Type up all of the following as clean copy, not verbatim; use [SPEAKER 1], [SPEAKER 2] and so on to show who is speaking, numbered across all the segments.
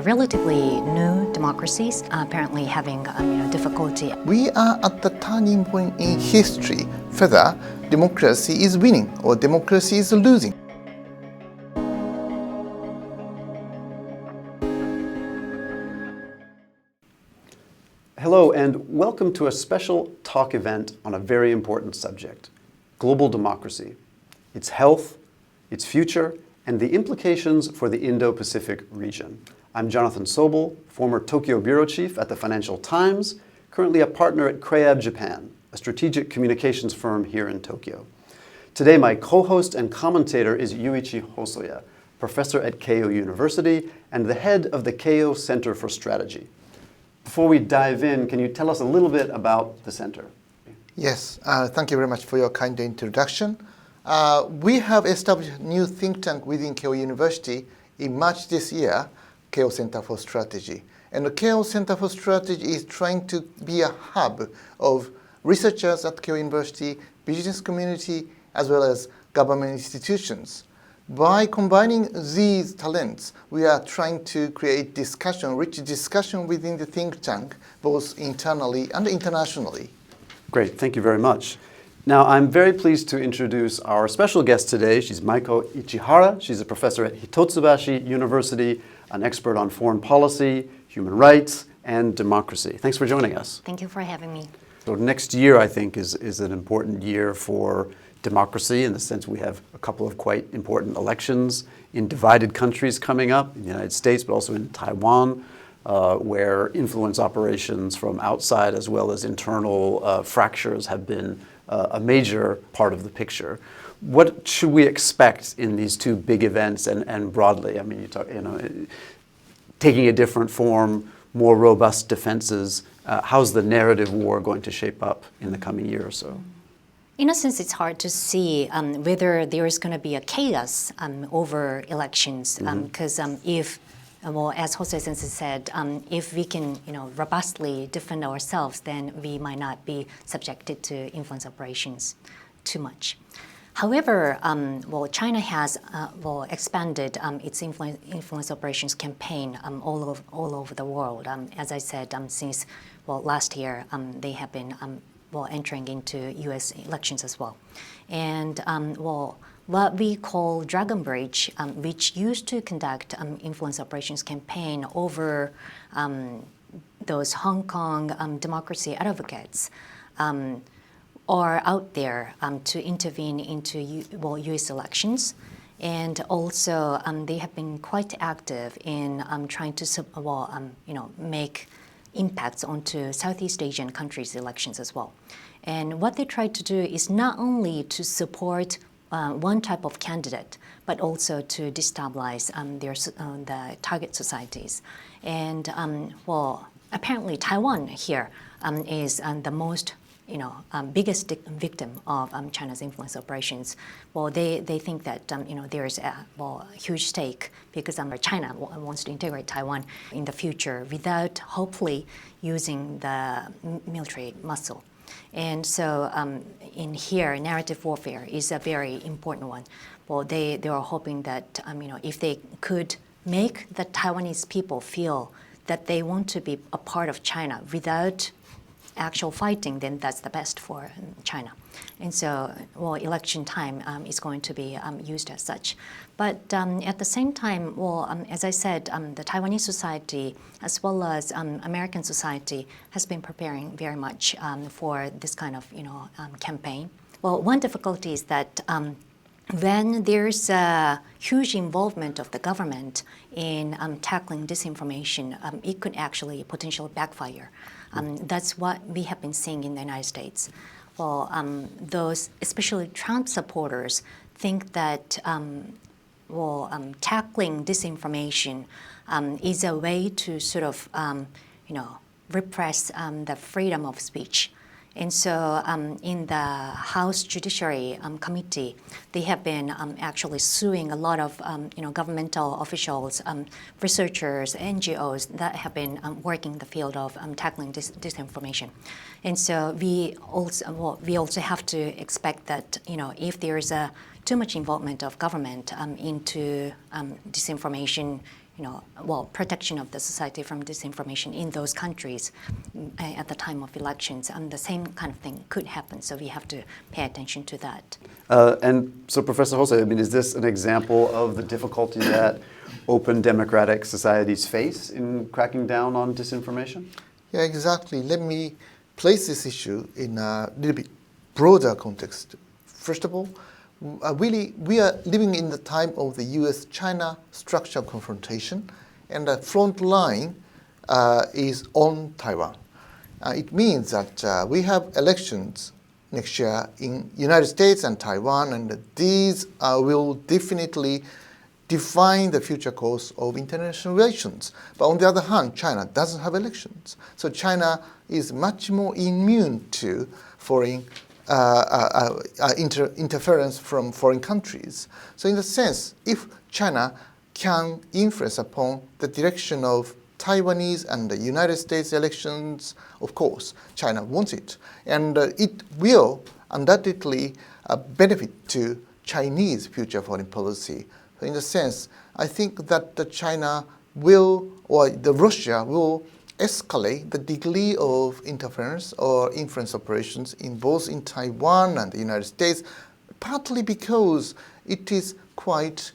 [SPEAKER 1] Relatively new democracies apparently having difficulty.
[SPEAKER 2] We are at the turning point in history, whether democracy is winning or democracy is losing.
[SPEAKER 3] Hello and welcome to a special talk event on a very important subject, global democracy, its health, its future, and the implications for the Indo-Pacific region. I'm Jonathan Soble, former Tokyo bureau chief at the Financial Times, currently a partner at Kreab, Japan, a strategic communications firm here in Tokyo. Today, my co-host and commentator is Yuichi Hosoya, professor at Keio University and the head of the Keio Center for Strategy. Before we dive in, can you tell us a little bit about the center?
[SPEAKER 2] Yes, thank you very much for your kind introduction. We have established a new think tank within Keio University in March this year, Keio Center for Strategy. And the Keio Center for Strategy is trying to be a hub of researchers at Keio University, business community, as well as government institutions. By combining these talents, we are trying to create discussion, rich discussion within the think tank, both internally and internationally.
[SPEAKER 3] Great, thank you very much. Now, I'm very pleased to introduce our special guest today. She's Maiko Ichihara. She's a professor at Hitotsubashi University, an expert on foreign policy, human rights, and democracy. Thanks for joining us.
[SPEAKER 1] Thank you for having me.
[SPEAKER 3] So next year, I think, is an important year for democracy in the sense we have a couple of quite important elections in divided countries coming up, in the United States, but also in Taiwan, where influence operations from outside as well as internal fractures have been a major part of the picture. What should we expect in these two big events and broadly? I mean, taking a different form, more robust defenses. How's the narrative war going to shape up in the coming year or so?
[SPEAKER 1] In a sense, it's hard to see whether there is going to be a chaos over elections, because if, well, as Hosoya Sensei said, if we can, robustly defend ourselves, then we might not be subjected to influence operations too much. However, China has expanded its influence operations campaign all over the world. As I said, since last year, they have been entering into U.S. elections as well. And what we call Dragon Bridge, which used to conduct influence operations campaign over those Hong Kong democracy advocates, are out there to intervene into U.S. elections. And also, they have been quite active in trying to make impacts onto Southeast Asian countries' elections as well. And what they try to do is not only to support one type of candidate, but also to destabilize the target societies. And apparently Taiwan here is the most biggest victim of China's influence operations. Well, they think that there is a huge stake because China wants to integrate Taiwan in the future without hopefully using the military muscle. And so in here, narrative warfare is a very important one. Well, they are hoping that if they could make the Taiwanese people feel that they want to be a part of China without actual fighting, then that's the best for China. And so, election time is going to be used as such. But at the same time, as I said, the Taiwanese society as well as American society has been preparing very much for this kind of campaign. Well, one difficulty is that when there's a huge involvement of the government in tackling disinformation, it could actually potentially backfire. That's what we have been seeing in the United States. Well, those, especially Trump supporters, think that tackling disinformation is a way to sort of, repress the freedom of speech. And so in the House Judiciary Committee, they have been actually suing a lot of governmental officials, researchers, NGOs that have been working in the field of tackling disinformation. And so we also have to expect that if there is a too much involvement of government into disinformation, protection of the society from disinformation in those countries at the time of elections. The same kind of thing could happen, so we have to pay attention to that.
[SPEAKER 3] And so, Professor Hosoya, I mean, is this an example of the difficulty that open democratic societies face in cracking down on disinformation?
[SPEAKER 2] Yeah, exactly. Let me place this issue in a little bit broader context. First of all, really, we are living in the time of the U.S.-China structural confrontation, and the front line is on Taiwan. It means that we have elections next year in United States and Taiwan, and these will definitely define the future course of international relations. But on the other hand, China doesn't have elections. So China is much more immune to foreign interference from foreign countries. So in a sense, if China can influence upon the direction of Taiwanese and the United States elections, of course, China wants it. And it will undoubtedly benefit to Chinese future foreign policy. So in a sense, I think that China will, or the Russia will escalate the degree of interference or influence operations in both in Taiwan and the United States, partly because it is quite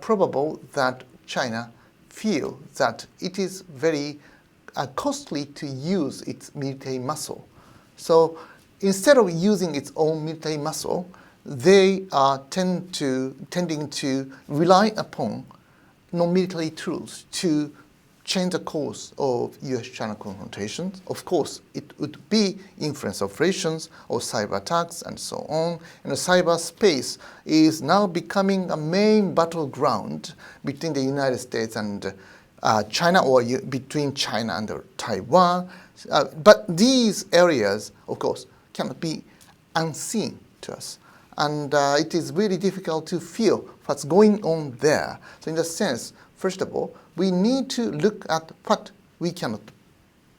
[SPEAKER 2] probable that China feel that it is very costly to use its military muscle. So instead of using its own military muscle, they are tending to rely upon non-military tools to change the course of U.S.-China confrontations. Of course, it would be influence operations or cyber attacks and so on. And the cyberspace is now becoming a main battleground between the United States and China, or between China and Taiwan. But these areas, of course, cannot be unseen to us. And it is really difficult to feel what's going on there. So in that sense, first of all, we need to look at what we cannot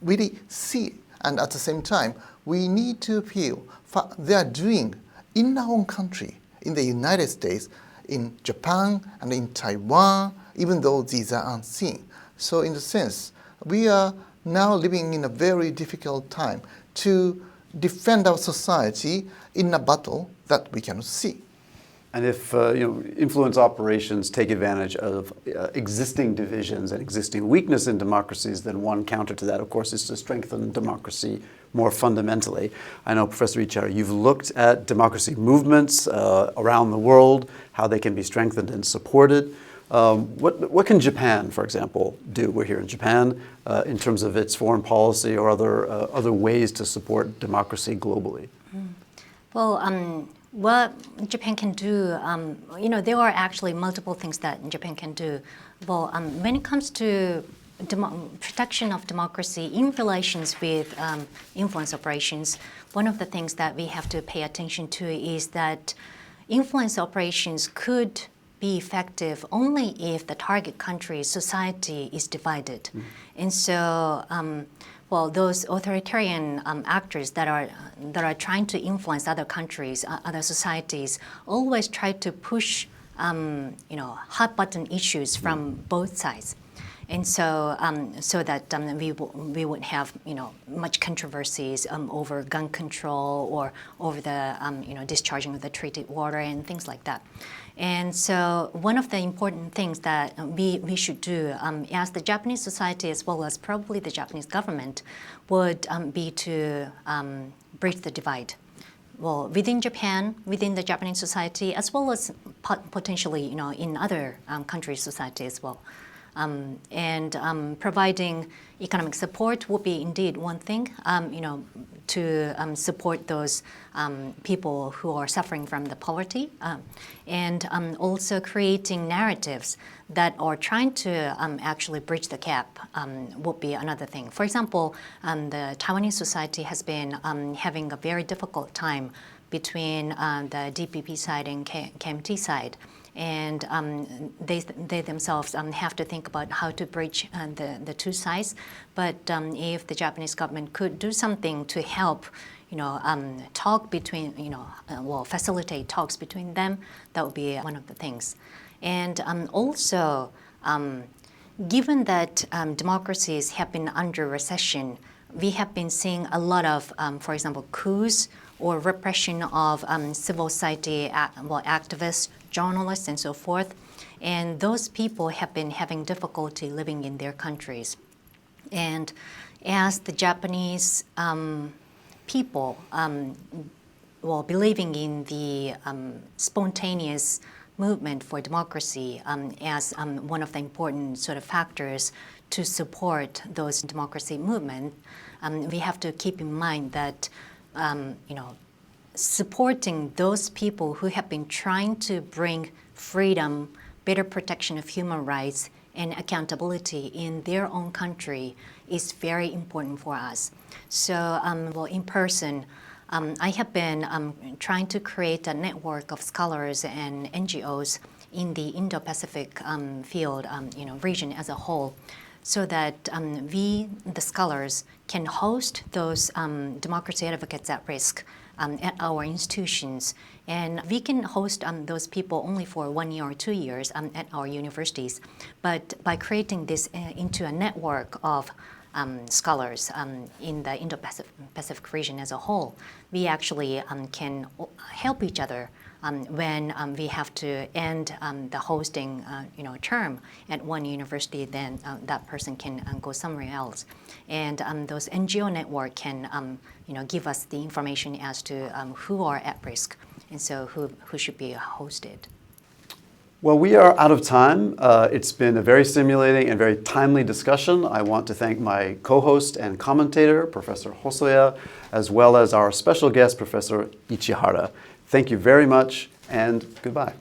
[SPEAKER 2] really see. And at the same time, we need to feel what they are doing in our own country, in the United States, in Japan, and in Taiwan, even though these are unseen. So in the sense, we are now living in a very difficult time to defend our society in a battle that we cannot see.
[SPEAKER 3] And if influence operations take advantage of existing divisions and existing weakness in democracies, then one counter to that, of course, is to strengthen democracy more fundamentally. I know, Professor Ichihara, you've looked at democracy movements around the world, how they can be strengthened and supported. What can Japan, for example, do? We're here in Japan in terms of its foreign policy or other ways to support democracy globally.
[SPEAKER 1] Well, what Japan can do, there are actually multiple things that Japan can do. Well, when it comes to protection of democracy in relations with influence operations, one of the things that we have to pay attention to is that influence operations could be effective only if the target country's society is divided. And so, those authoritarian actors that are trying to influence other countries, other societies, always try to push, hot button issues from both sides, and so so that we would have much controversies over gun control or over the discharging of the treated water and things like that. And so one of the important things that we should do as the Japanese society, as well as probably the Japanese government, would be to bridge the divide. Well, within Japan, within the Japanese society, as well as potentially in other countries' society as well. Providing economic support would be indeed one thing, to support those people who are suffering from the poverty, and also creating narratives that are trying to actually bridge the gap would be another thing. For example, the Taiwanese society has been having a very difficult time between the DPP side and KMT side. And they themselves have to think about how to bridge the two sides. But if the Japanese government could do something to help, talk between, facilitate talks between them. That would be one of the things. And also, given that democracies have been under recession, we have been seeing a lot of, for example, coups or repression of civil society activists, journalists, and so forth. And those people have been having difficulty living in their countries. And as the Japanese people, believing in the spontaneous movement for democracy as one of the important sort of factors to support those democracy movements, we have to keep in mind that supporting those people who have been trying to bring freedom, better protection of human rights, and accountability in their own country is very important for us. So, in person, I have been trying to create a network of scholars and NGOs in the Indo-Pacific field, region as a whole, so that we, the scholars, can host those democracy advocates at risk at our institutions. And we can host those people only for 1 year or 2 years at our universities. But by creating this into a network of scholars in the Indo-Pacific region as a whole, we actually can help each other when we have to end the hosting term at one university. Then that person can go somewhere else, and those NGO network can give us the information as to who are at risk, and so who should be hosted.
[SPEAKER 3] Well, we are out of time. It's been a very stimulating and very timely discussion. I want to thank my co-host and commentator, Professor Hosoya, as well as our special guest, Professor Ichihara. Thank you very much, and goodbye.